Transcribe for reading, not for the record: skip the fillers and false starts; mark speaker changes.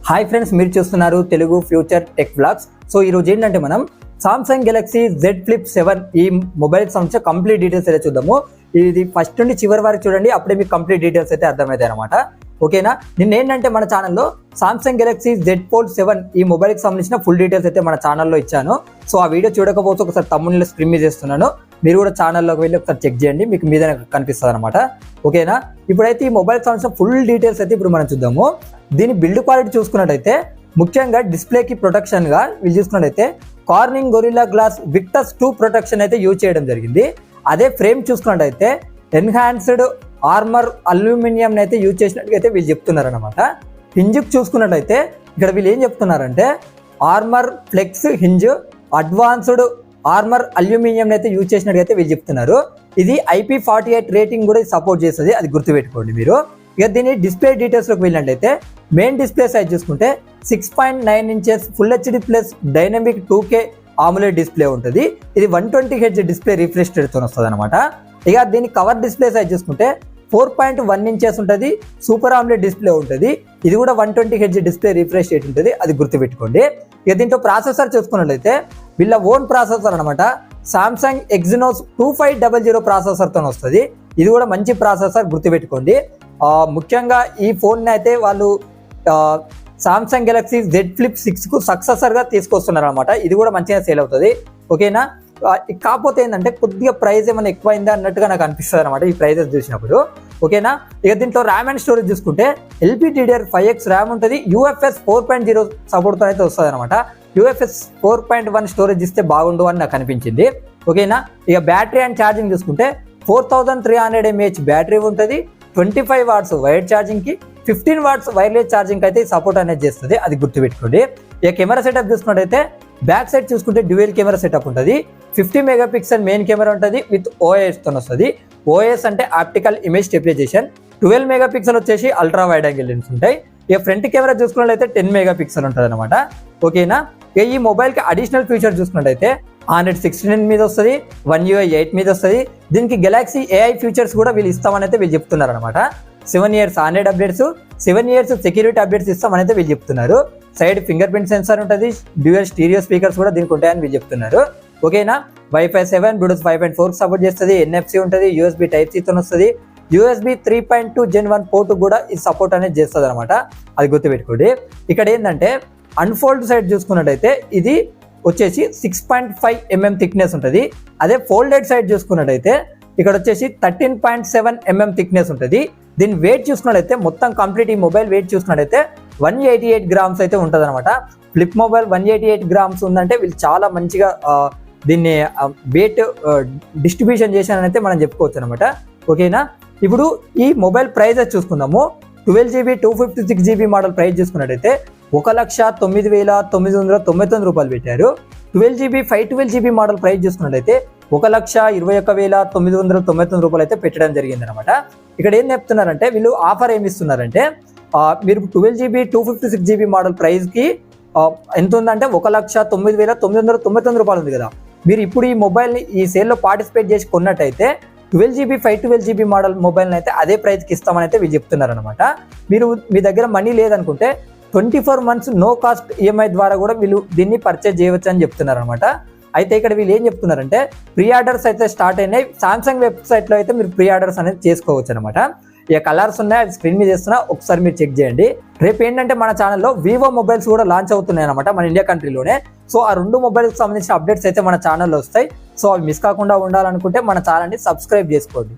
Speaker 1: Hi friends, మీరు చూస్తున్నారు Telugu future tech vlogs. So ఈ రోజు ఏంటంటే మనం సామ్సంగ్ గెలాక్సీ Z Flip 7 ఈ మొబైల్ సంబంధించిన కంప్లీట్ డీటెయిల్స్ అయితే చూద్దాము. ఇది ఫస్ట్ నుండి చివరి వరకు చూడండి, అప్పుడే మీకు కంప్లీట్ డీటెయిల్స్ అయితే అర్థమవుతాయి అనమాట. ఓకేనా? నిన్న ఏంటంటే మన ఛానల్లో సామ్సంగ్ గెలాక్సీ Z Fold 7 ఈ మొబైల్కి సంబంధించిన ఫుల్ డీటెయిల్స్ అయితే మన ఛానల్లో ఇచ్చాను. సో ఆ వీడియో చూడకపోతే ఒకసారి తమ్ముళ్ళు స్క్రీన్ మీద చేస్తున్నాను, మీరు కూడా ఛానల్లోకి వెళ్ళి ఒకసారి చెక్ చేయండి, మీకు మీద కనిపిస్తుంది అనమాట. ఓకేనా? ఇప్పుడైతే ఈ మొబైల్కి సంబంధించిన ఫుల్ డీటెయిల్స్ అయితే ఇప్పుడు మనం చూద్దాము. దీని బిల్డ్ క్వాలిటీ చూసుకున్నట్టయితే ముఖ్యంగా డిస్ప్లేకి ప్రొటెక్షన్గా వీళ్ళు చూసుకున్నట్టయితే Corning Gorilla Glass Victus 2 protection అయితే యూజ్ చేయడం జరిగింది. అదే ఫ్రేమ్ చూసుకున్నట్టయితే ఎన్హాన్స్డ్ ఆర్మర్ అల్యూమినియం అయితే యూజ్ చేసినట్టుగా అయితే వీళ్ళు చెప్తున్నారు అనమాట. హింజ్కి చూసుకున్నట్టయితే ఇక్కడ వీళ్ళు ఏం చెప్తున్నారంటే armour flex hinge advanced armour aluminium అయితే యూజ్ చేసినట్టుగా అయితే వీళ్ళు చెప్తున్నారు. ఇది IP48 రేటింగ్ కూడా సపోర్ట్ చేస్తుంది, అది గుర్తుపెట్టుకోండి మీరు. ఇక దీని డిస్ప్లే డీటెయిల్స్లోకి వెళ్ళినట్టయితే మెయిన్ డిస్ప్లే సైజ్ చూసుకుంటే 6.9 inches full HD plus dynamic 2K AMOLED display ఉంటుంది. ఇది 120Hz డిస్ప్లే రిఫ్రెష్ రేట్తో వస్తుంది అనమాట. ఇక దీని కవర్ డిస్ప్లే సైజ్ చూసుకుంటే 4.1 ఇంచెస్ ఉంటుంది, సూపర్ AMOLED డిస్ప్లే ఉంటుంది. ఇది కూడా 120Hz డిస్ప్లే రిఫ్రెష్ రేట్ ఉంటుంది, అది గుర్తుపెట్టుకోండి. ఇక దీంట్లో ప్రాసెసర్ చూసుకున్నట్లయితే వీళ్ళ ఓన్ ప్రాసెసర్ అనమాట, సామ్సంగ్ Exynos 2500 ప్రాసెసర్తో వస్తుంది. ఇది కూడా మంచి ప్రాసెసర్, గుర్తుపెట్టుకోండి. ముఖ్యంగా ఈ ఫోన్ అయితే వాళ్ళు సామ్సంగ్ గెలాక్సీ Z Flip 6కు సక్సెసర్గా తీసుకొస్తున్నారు అనమాట. ఇది కూడా మంచిగా సేల్ అవుతుంది. ఓకేనా? కాకపోతే ఏంటంటే కొద్దిగా ప్రైస్ ఏమైనా ఎక్కువైందా అన్నట్టుగా నాకు అనిపిస్తుంది అనమాట ఈ ప్రైజెస్ చూసినప్పుడు. ఓకేనా? ఇక దీంట్లో ర్యామ్ అండ్ స్టోరేజ్ చూసుకుంటే LPDDR5X ర్యామ్ ఉంటుంది, UFS 4.0 సపోర్ట్తో అయితే వస్తుంది అనమాట. UFS 4.1 స్టోరేజ్ ఇస్తే బాగుండు అని నాకు అనిపించింది. ఓకేనా? ఇక బ్యాటరీ అండ్ ఛార్జింగ్ చూసుకుంటే 4300 mAh బ్యాటరీ ఉంటుంది, 25 వాట్స్ వైర్ ఛార్జింగ్కి, 15 వాట్స్ వైర్లెస్ ఛార్జింగ్ అయితే సపోర్ట్ అనేది చేస్తుంది, అది గుర్తుపెట్టుకోండి. ఇక కెమెరా సెటప్ చూసుకున్నట్టయితే బ్యాక్ సైడ్ చూసుకుంటే డ్యూయల్ కెమెరా సెటప్ ఉంటుంది. 50 మెగాపిక్సెల్ మెయిన్ కెమెరా ఉంటుంది విత్ OISతో వస్తుంది. OIS అంటే ఆప్టికల్ ఇమేజ్ స్టెబిలైజేషన్. 12 మెగాపిక్సెల్ వచ్చేసి అల్ట్రా వైడ్ యాంగిల్ లెన్స్ ఉంటాయి. ఇక ఫ్రంట్ కెమెరా చూసుకున్నట్లయితే 10 మెగాపిక్సెల్ ఉంటుంది అనమాట. ఓకేనా? ఇక ఈ మొబైల్కి అడిషనల్ ఫీచర్ చూసుకున్నట్టయితే Android 16 మీద వస్తుంది, One UI 8 మీద వస్తుంది. దీనికి గెలాక్సీ AI ఫీచర్స్ కూడా వీళ్ళు ఇస్తామని అయితే వీళ్ళు చెప్తున్నారు అనమాట. 7 years Android updates, 7 years security updates ఇస్తామని అయితే వీళ్ళు చెప్తున్నారు. సైడ్ ఫింగర్ ప్రింట్ సెన్సార్ ఉంటుంది, డ్యూయల్ స్టీరియో స్పీకర్స్ కూడా దీనికి ఉంటాయని వీళ్ళు చెప్తున్నారు. ఓకేనా? Wi-Fi 7 Bluetooth 5.4 సపోర్ట్ చేస్తుంది, NFC ఉంటుంది, USB Type-Cతో వస్తుంది, USB 3.2 Gen 1 పోర్ట్ కూడా ఈ సపోర్ట్ అనేది చేస్తుంది అనమాట, అది గుర్తుపెట్టుకోండి. ఇక్కడ ఏంటంటే అన్ఫోల్డ్ సైడ్ చూసుకున్నట్టయితే ఇది వచ్చేసి 6.5 mm థిక్నెస్ ఉంటుంది. అదే ఫోల్డెడ్ సైడ్ చూసుకున్నట్టయితే ఇక్కడ వచ్చేసి 13.7 mm థిక్నెస్ ఉంటుంది. దీని వెయిట్ చూసుకున్నట్టయితే మొత్తం కంప్లీట్ ఈ మొబైల్ వెయిట్ చూసుకున్నట్టయితే 188 గ్రామ్స్ అయితే ఉంటుంది అనమాట. ఫ్లిప్ మొబైల్ 188 గ్రామ్స్ ఉందంటే వీళ్ళు చాలా మంచిగా దీన్ని వెయిట్ డిస్ట్రిబ్యూషన్ చేశానని అయితే మనం చెప్పుకోవచ్చు అనమాట. ఓకేనా? ఇప్పుడు ఈ మొబైల్ ప్రైజెస్ చూసుకుందాము. 12GB 256GB మోడల్ ప్రైస్ చూసుకున్నట్టయితే 1,09,999 రూపాయలు పెట్టారు. 12GB 512GB మోడల్ ప్రైస్ చూసుకున్నట్టయితే 1,21,999 రూపాయలు అయితే పెట్టడం జరిగింది అనమాట. ఇక్కడ ఏం చెప్తున్నారంటే వీళ్ళు ఆఫర్ ఏమి ఇస్తున్నారంటే మీరు 12GB 256GB మోడల్ ప్రైస్కి ఎంత ఉందంటే 1,09,999 రూపాయలు ఉంది కదా. మీరు ఇప్పుడు ఈ మొబైల్ని ఈ సేల్లో పార్టిసిపేట్ చేసి కొన్నట్టయితే 12GB 512GB మోడల్ మొబైల్ని అయితే అదే ప్రైస్కి ఇస్తామని అయితే వీళ్ళు చెప్తున్నారు అనమాట. మీరు మీ దగ్గర మనీ లేదనుకుంటే 24 months నో కాస్ట్ EMI ద్వారా కూడా వీళ్ళు దీన్ని పర్చేజ్ చేయవచ్చు అని చెప్తున్నారు అనమాట. అయితే ఇక్కడ వీళ్ళు ఏం చెప్తున్నారంటే ప్రీ ఆర్డర్స్ అయితే స్టార్ట్ అయినాయి. సామ్సంగ్ వెబ్సైట్లో అయితే మీరు ప్రీ ఆర్డర్స్ అనేది చేసుకోవచ్చు అనమాట. ఇక కలర్స్ ఉన్నాయి, అది స్క్రీన్ మీద చేస్తున్నా, ఒకసారి మీరు చెక్ చేయండి. రేపు ఏంటంటే మన ఛానల్లో వివో మొబైల్స్ కూడా లాంచ్ అవుతున్నాయి అనమాట మన ఇండియా కంట్రీలోనే. సో ఆ 2 మొబైల్కి సంబంధించిన అప్డేట్స్ అయితే మన ఛానల్లో వస్తాయి. సో అవి మిస్ కాకుండా ఉండాలనుకుంటే మన ఛానల్ని సబ్స్క్రైబ్ చేసుకోండి.